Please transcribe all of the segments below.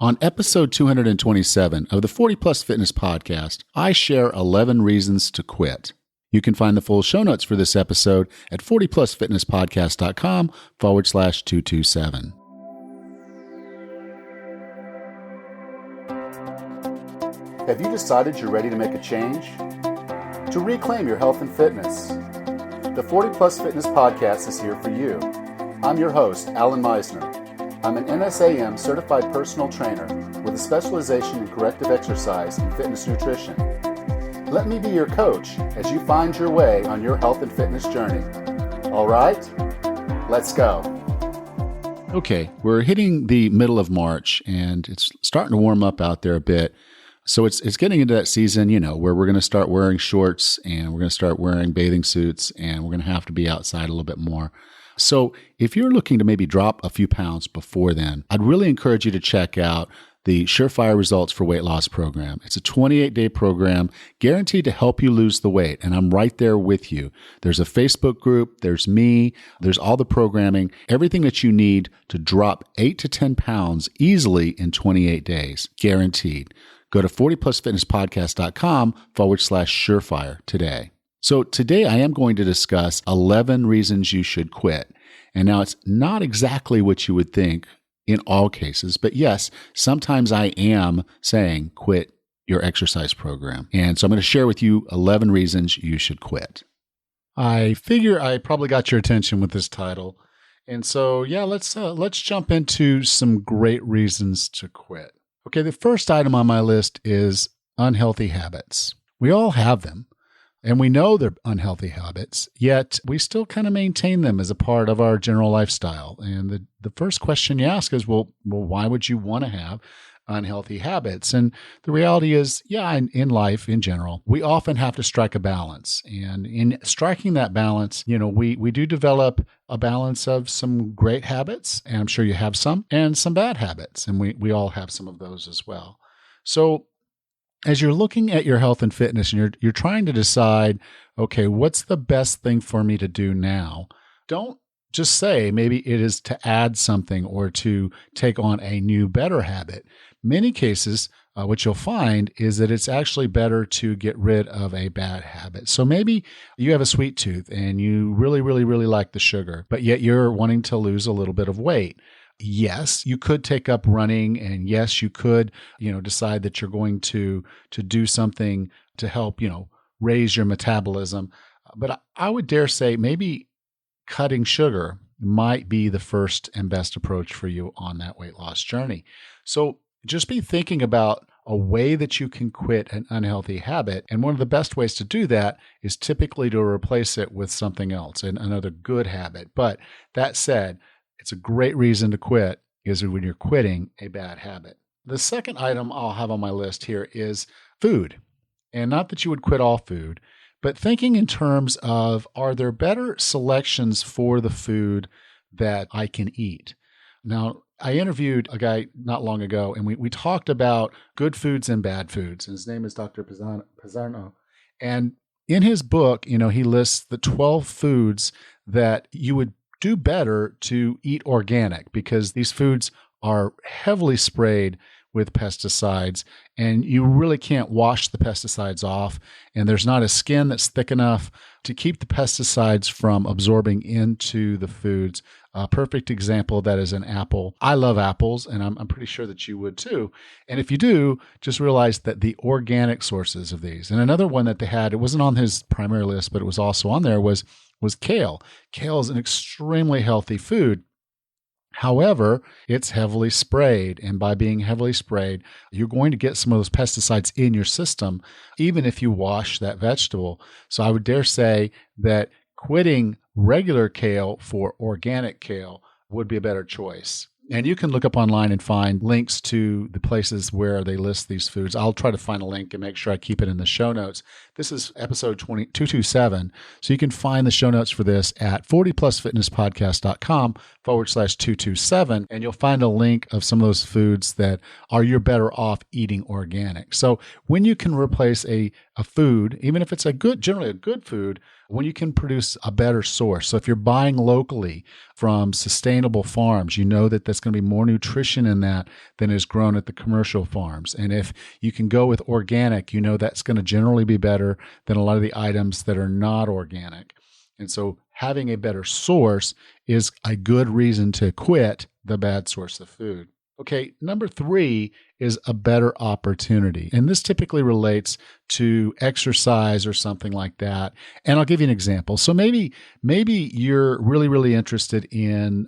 On episode 227 of the 40 Plus Fitness Podcast, I share 11 reasons to quit. You can find the full show notes for this episode at 40plusfitnesspodcast.com/227. Have you decided you're ready to make a change? To reclaim your health and fitness? The 40 Plus Fitness Podcast is here for you. I'm your host, Alan Meisner. I'm an NSAM certified personal trainer with a specialization in corrective exercise and fitness nutrition. Let me be your coach as you find your way on your health and fitness journey. All right, let's go. Okay, we're hitting the middle of March and it's starting to warm up out there a bit. So it's getting into that season, where we're going to start wearing shorts and we're going to start wearing bathing suits and we're going to have to be outside a little bit more. So if you're looking to maybe drop a few pounds before then, I'd really encourage you to check out the Surefire Results for Weight Loss program. It's a 28-day program guaranteed to help you lose the weight, and I'm right there with you. There's a Facebook group, there's me, there's all the programming, everything that you need to drop 8 to 10 pounds easily in 28 days, guaranteed. Go to 40plusfitnesspodcast.com/surefire today. So today I am going to discuss 11 reasons you should quit. And now it's not exactly what you would think in all cases, but yes, sometimes I am saying quit your exercise program. And so I'm going to share with you 11 reasons you should quit. I figure I probably got your attention with this title. And so, let's jump into some great reasons to quit. Okay, the first item on my list is unhealthy habits. We all have them. And we know they're unhealthy habits, yet we still kind of maintain them as a part of our general lifestyle. And the first question you ask is, well, why would you want to have unhealthy habits? And the reality is, in life in general, we often have to strike a balance. And in striking that balance, we do develop a balance of some great habits, and I'm sure you have some, and some bad habits. And we all have some of those as well. So as you're looking at your health and fitness and you're trying to decide, okay, what's the best thing for me to do now? Don't just say maybe it is to add something or to take on a new, better habit. Many cases, what you'll find is that it's actually better to get rid of a bad habit. So maybe you have a sweet tooth and you really, really, really like the sugar, but yet you're wanting to lose a little bit of weight. Yes, you could take up running, and yes, you could, decide that you're going to do something to help, raise your metabolism. But I would dare say maybe cutting sugar might be the first and best approach for you on that weight loss journey. So just be thinking about a way that you can quit an unhealthy habit. And one of the best ways to do that is typically to replace it with something else, and another good habit. But that said, it's a great reason to quit is when you're quitting a bad habit. The second item I'll have on my list here is food. And not that you would quit all food, but thinking in terms of, are there better selections for the food that I can eat? Now, I interviewed a guy not long ago, and we talked about good foods and bad foods. And his name is Dr. Pizzarno. And in his book, he lists the 12 foods that you would do better to eat organic, because these foods are heavily sprayed with pesticides and you really can't wash the pesticides off. And there's not a skin that's thick enough to keep the pesticides from absorbing into the foods. A perfect example of that is an apple. I love apples, and I'm pretty sure that you would too. And if you do, just realize that the organic sources of these, and another one that they had, it wasn't on his primary list, but it was also on there, was kale. Kale is an extremely healthy food. However, it's heavily sprayed, and by being heavily sprayed, you're going to get some of those pesticides in your system, even if you wash that vegetable. So I would dare say that quitting regular kale for organic kale would be a better choice. And you can look up online and find links to the places where they list these foods. I'll try to find a link and make sure I keep it in the show notes. This is episode 227. So you can find the show notes for this at 40plusfitnesspodcast.com/227. And you'll find a link of some of those foods that are you're better off eating organic. So when you can replace a food, even if it's generally a good food, when you can produce a better source. So if you're buying locally from sustainable farms, you know that there's going to be more nutrition in that than is grown at the commercial farms. And if you can go with organic, you know that's going to generally be better than a lot of the items that are not organic. And so having a better source is a good reason to quit the bad source of food. Okay, number 3 is a better opportunity. And this typically relates to exercise or something like that. And I'll give you an example. So maybe you're really, really interested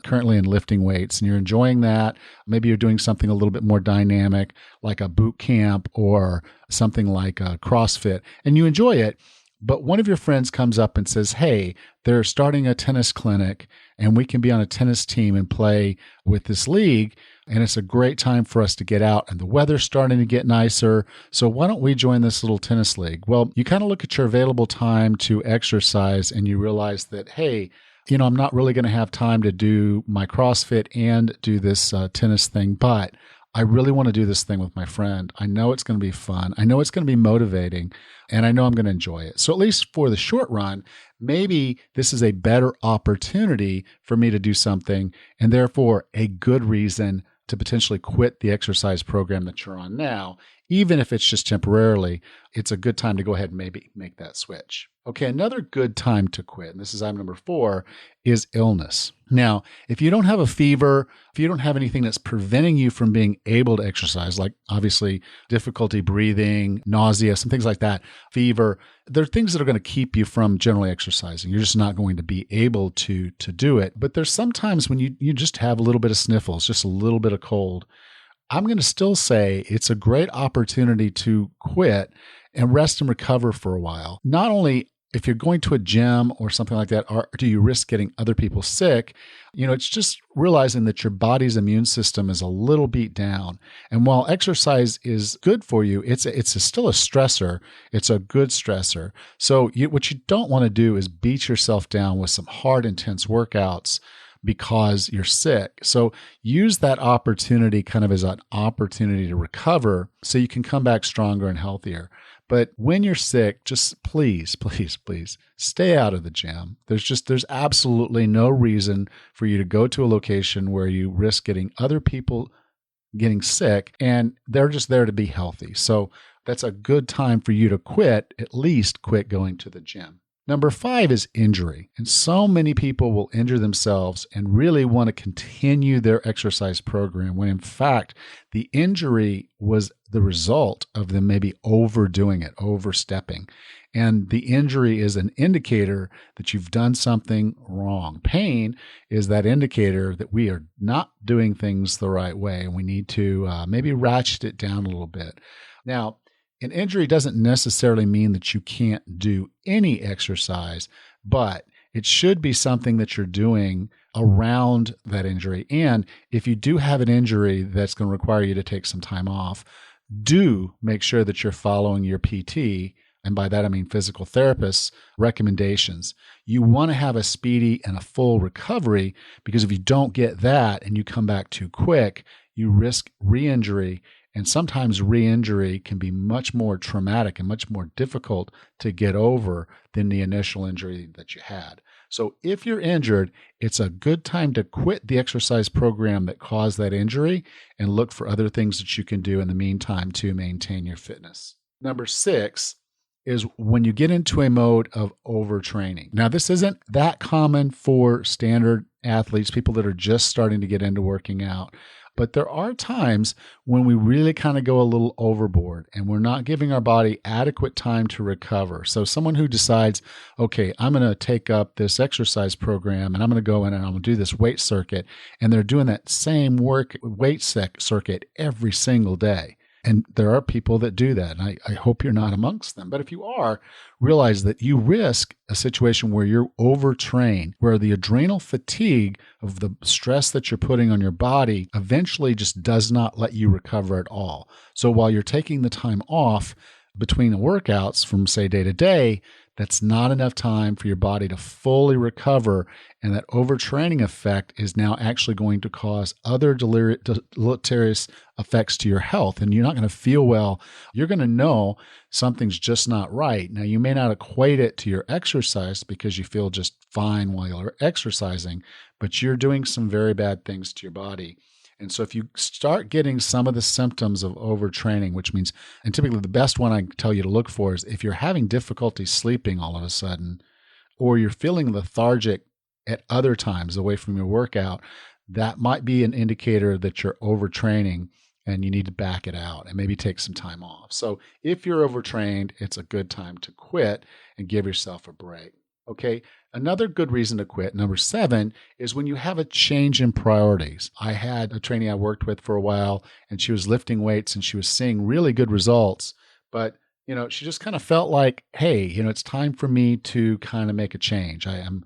currently in lifting weights and you're enjoying that. Maybe you're doing something a little bit more dynamic, like a boot camp or something like a CrossFit, and you enjoy it. But one of your friends comes up and says, hey, they're starting a tennis clinic and we can be on a tennis team and play with this league. And it's a great time for us to get out and the weather's starting to get nicer. So why don't we join this little tennis league? Well, you kind of look at your available time to exercise and you realize that, hey, I'm not really going to have time to do my CrossFit and do this tennis thing, but I really want to do this thing with my friend. I know it's going to be fun. I know it's going to be motivating, and I know I'm going to enjoy it. So at least for the short run, maybe this is a better opportunity for me to do something, and therefore a good reason to potentially quit the exercise program that you're on now. Even if it's just temporarily, it's a good time to go ahead and maybe make that switch. Okay, another good time to quit, and this is item number 4, is illness. Now, if you don't have a fever, if you don't have anything that's preventing you from being able to exercise, like obviously difficulty breathing, nausea, some things like that, fever, there are things that are going to keep you from generally exercising. You're just not going to be able to do it. But there's sometimes when you just have a little bit of sniffles, just a little bit of cold. I'm going to still say it's a great opportunity to quit and rest and recover for a while. Not only if you're going to a gym or something like that, or do you risk getting other people sick? It's just realizing that your body's immune system is a little beat down. And while exercise is good for you, it's still a stressor. It's a good stressor. So what you don't want to do is beat yourself down with some hard, intense workouts because you're sick. So use that opportunity kind of as an opportunity to recover so you can come back stronger and healthier. But when you're sick, just please, please, please stay out of the gym. There's absolutely no reason for you to go to a location where you risk getting other people getting sick, and they're just there to be healthy. So that's a good time for you to quit, at least quit going to the gym. Number 5 is injury. And so many people will injure themselves and really want to continue their exercise program when in fact the injury was the result of them maybe overdoing it, overstepping. And the injury is an indicator that you've done something wrong. Pain is that indicator that we are not doing things the right way and we need to maybe ratchet it down a little bit. Now, an injury doesn't necessarily mean that you can't do any exercise, but it should be something that you're doing around that injury. And if you do have an injury that's going to require you to take some time off, do make sure that you're following your PT, and by that I mean physical therapist's recommendations. You want to have a speedy and a full recovery, because if you don't get that and you come back too quick, you risk re-injury. And sometimes re-injury can be much more traumatic and much more difficult to get over than the initial injury that you had. So if you're injured, it's a good time to quit the exercise program that caused that injury and look for other things that you can do in the meantime to maintain your fitness. Number 6 is when you get into a mode of overtraining. Now, this isn't that common for standard athletes, people that are just starting to get into working out. But there are times when we really kind of go a little overboard and we're not giving our body adequate time to recover. So someone who decides, okay, I'm going to take up this exercise program and I'm going to go in and I'm going to do this weight circuit, and they're doing that same weight circuit every single day. And there are people that do that, and I hope you're not amongst them. But if you are, realize that you risk a situation where you're overtrained, where the adrenal fatigue of the stress that you're putting on your body eventually just does not let you recover at all. So while you're taking the time off, between the workouts from, say, day to day, that's not enough time for your body to fully recover. And that overtraining effect is now actually going to cause other deleterious effects to your health. And you're not going to feel well. You're going to know something's just not right. Now, you may not equate it to your exercise because you feel just fine while you're exercising, but you're doing some very bad things to your body. And so if you start getting some of the symptoms of overtraining, which means, and typically the best one I tell you to look for is if you're having difficulty sleeping all of a sudden, or you're feeling lethargic at other times away from your workout, that might be an indicator that you're overtraining and you need to back it out and maybe take some time off. So if you're overtrained, it's a good time to quit and give yourself a break. Okay, another good reason to quit, number 7, is when you have a change in priorities. I had a trainee I worked with for a while, and she was lifting weights and she was seeing really good results, but she just kind of felt like, hey, it's time for me to kind of make a change. I'm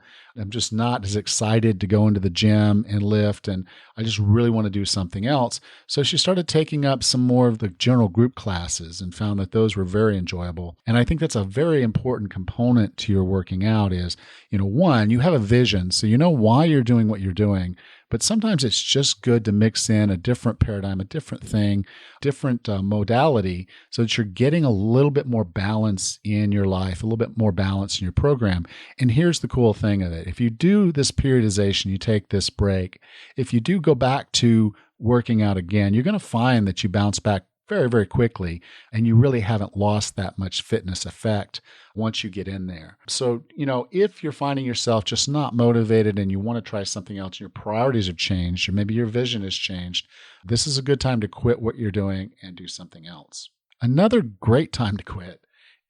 just not as excited to go into the gym and lift, and I just really want to do something else. So she started taking up some more of the general group classes and found that those were very enjoyable. And I think that's a very important component to your working out is, one, you have a vision, so you know why you're doing what you're doing. But sometimes it's just good to mix in a different paradigm, a different thing, different modality, so that you're getting a little bit more balance in your life, a little bit more balance in your program. And here's the cool thing of it. If you do this periodization, you take this break, if you do go back to working out again, you're going to find that you bounce back very, very quickly, and you really haven't lost that much fitness effect once you get in there. So, if you're finding yourself just not motivated and you want to try something else, your priorities have changed, or maybe your vision has changed, this is a good time to quit what you're doing and do something else. Another great time to quit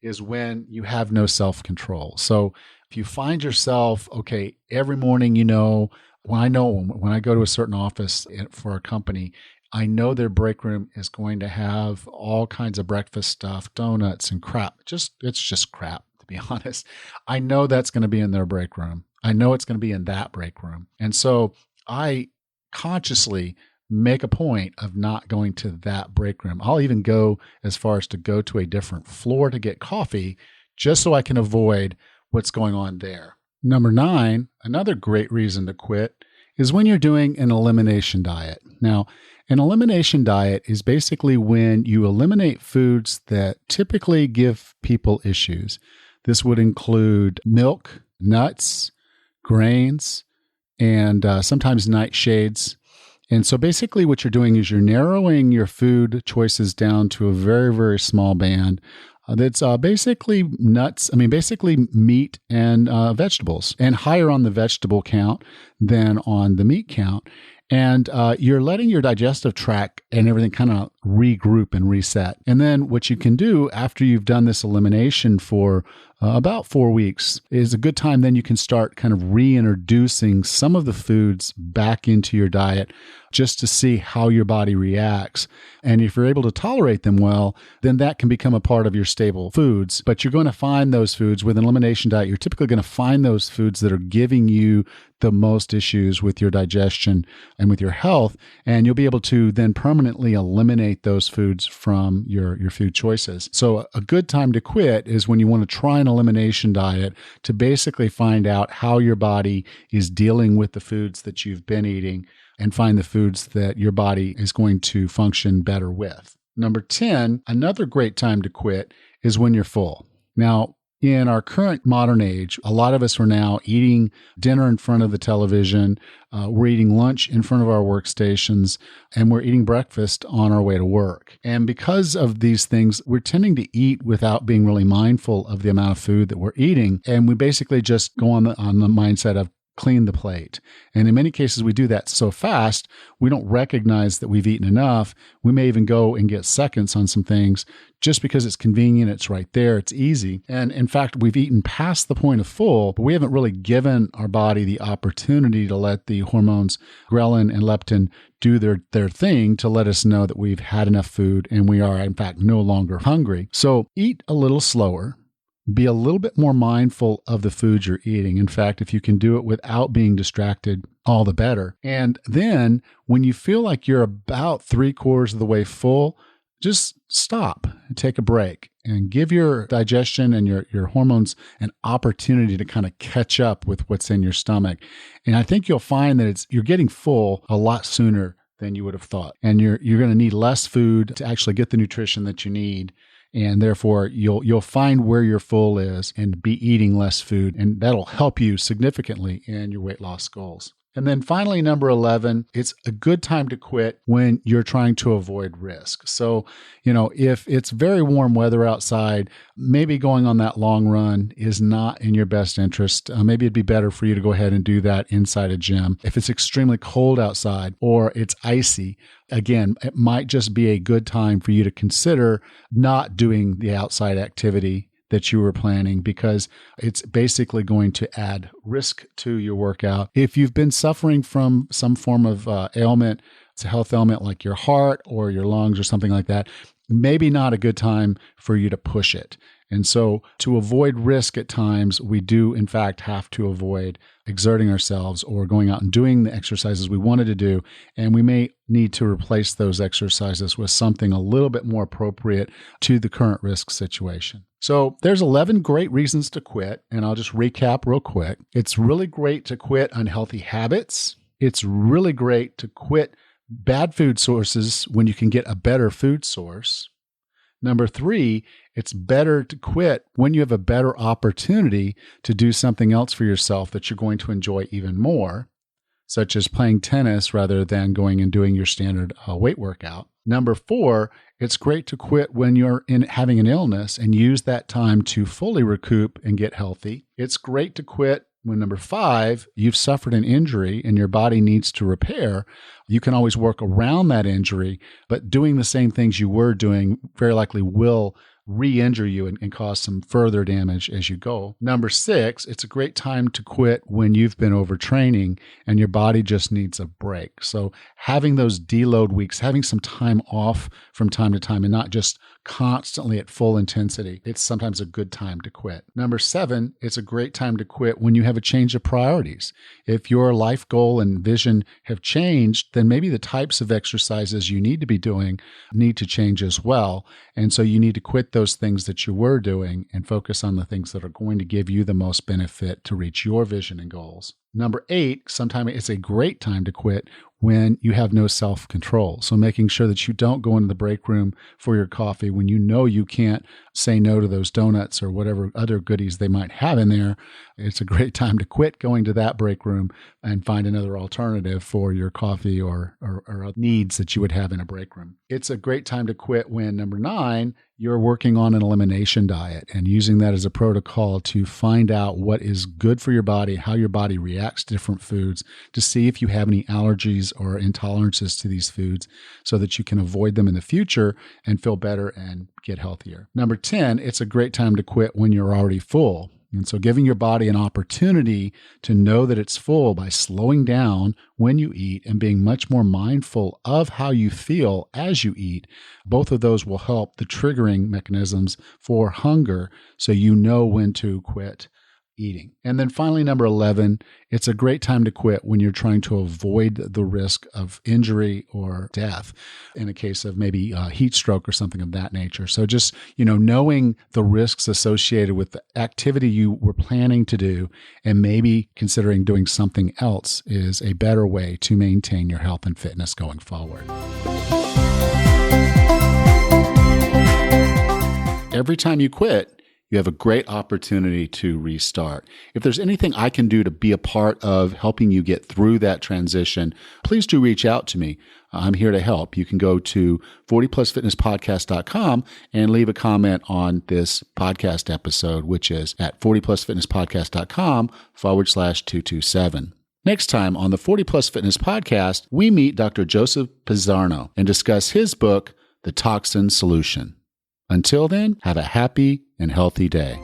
is when you have no self-control. So if you find yourself, okay, every morning, when I go to a certain office for a company, I know their break room is going to have all kinds of breakfast stuff, donuts and crap. It's just crap, to be honest. I know that's going to be in their break room. I know it's going to be in that break room. And so I consciously make a point of not going to that break room. I'll even go as far as to go to a different floor to get coffee just so I can avoid what's going on there. Number 9, another great reason to quit is when you're doing an elimination diet. Now, an elimination diet is basically when you eliminate foods that typically give people issues. This would include milk, nuts, grains, and sometimes nightshades. And so basically what you're doing is you're narrowing your food choices down to a very, very small band. That's basically basically meat and vegetables, and higher on the vegetable count than on the meat count. And you're letting your digestive tract and everything kind of regroup and reset. And then what you can do after you've done this elimination for about 4 weeks is a good time. Then you can start kind of reintroducing some of the foods back into your diet just to see how your body reacts. And if you're able to tolerate them well, then that can become a part of your stable foods. But you're going to find those foods with an elimination diet. You're typically going to find those foods that are giving you the most issues with your digestion and with your health. And you'll be able to then permanently eliminate those foods from your food choices. So a good time to quit is when you want to try an elimination diet to basically find out how your body is dealing with the foods that you've been eating and find the foods that your body is going to function better with. Number 10, another great time to quit is when you're full. Now, in our current modern age, a lot of us are now eating dinner in front of the television. We're eating lunch in front of our workstations, and we're eating breakfast on our way to work. And because of these things, we're tending to eat without being really mindful of the amount of food that we're eating. And we basically just go on the mindset of clean the plate. And in many cases, we do that so fast, we don't recognize that we've eaten enough. We may even go and get seconds on some things just because it's convenient, it's right there, it's easy. And in fact, we've eaten past the point of full, but we haven't really given our body the opportunity to let the hormones ghrelin and leptin do their thing to let us know that we've had enough food and we are, in fact, no longer hungry. So eat a little slower. Be a little bit more mindful of the food you're eating. In fact, if you can do it without being distracted, all the better. And then when you feel like you're about 3/4 of the way full, just stop take a break and give your digestion and your hormones an opportunity to kind of catch up with what's in your stomach. And I think you'll find that you're getting full a lot sooner than you would have thought. And you're going to need less food to actually get the nutrition that you need. And therefore, you'll find where your full is and be eating less food. And that'll help you significantly in your weight loss goals. And then finally, number 11, it's a good time to quit when you're trying to avoid risk. So, if it's very warm weather outside, maybe going on that long run is not in your best interest. Maybe it'd be better for you to go ahead and do that inside a gym. If it's extremely cold outside or it's icy, again, it might just be a good time for you to consider not doing the outside activity that you were planning, because it's basically going to add risk to your workout. If you've been suffering from some form of ailment, it's a health ailment like your heart or your lungs or something like that, maybe not a good time for you to push it. And so to avoid risk at times, we do in fact have to avoid exerting ourselves or going out and doing the exercises we wanted to do. And we may need to replace those exercises with something a little bit more appropriate to the current risk situation. So there's 11 great reasons to quit, and I'll just recap real quick. It's really great to quit unhealthy habits. It's really great to quit bad food sources when you can get a better food source. Number 3, it's better to quit when you have a better opportunity to do something else for yourself that you're going to enjoy even more, such as playing tennis rather than going and doing your standard weight workout. Number 4, it's great to quit when you're having an illness and use that time to fully recoup and get healthy. It's great to quit when, number 5, you've suffered an injury and your body needs to repair. You can always work around that injury, but doing the same things you were doing very likely will re-injure you and cause some further damage as you go. Number 6, it's a great time to quit when you've been overtraining and your body just needs a break. So having those deload weeks, having some time off from time to time and not just constantly at full intensity, it's sometimes a good time to quit. Number 7, it's a great time to quit when you have a change of priorities. If your life goal and vision have changed, then maybe the types of exercises you need to be doing need to change as well. And so you need to quit those things that you were doing and focus on the things that are going to give you the most benefit to reach your vision and goals. Number 8, sometimes it's a great time to quit when you have no self-control. So making sure that you don't go into the break room for your coffee when you know you can't say no to those donuts or whatever other goodies they might have in there. It's a great time to quit going to that break room and find another alternative for your coffee or needs that you would have in a break room. It's a great time to quit when, number 9, you're working on an elimination diet and using that as a protocol to find out what is good for your body, how your body reacts to different foods, to see if you have any allergies or intolerances to these foods so that you can avoid them in the future and feel better and get healthier. Number 10, it's a great time to quit when you're already full. And so giving your body an opportunity to know that it's full by slowing down when you eat and being much more mindful of how you feel as you eat, both of those will help the triggering mechanisms for hunger so you know when to quit eating. And then finally, number 11, it's a great time to quit when you're trying to avoid the risk of injury or death in a case of maybe heat stroke or something of that nature. So just, knowing the risks associated with the activity you were planning to do and maybe considering doing something else is a better way to maintain your health and fitness going forward. Every time you quit, you have a great opportunity to restart. If there's anything I can do to be a part of helping you get through that transition, please do reach out to me. I'm here to help. You can go to 40plusfitnesspodcast.com and leave a comment on this podcast episode, which is at 40plusfitnesspodcast.com/227. Next time on the 40 Plus Fitness Podcast, we meet Dr. Joseph Pizzarno and discuss his book, The Toxin Solution. Until then, have a happy and healthy day.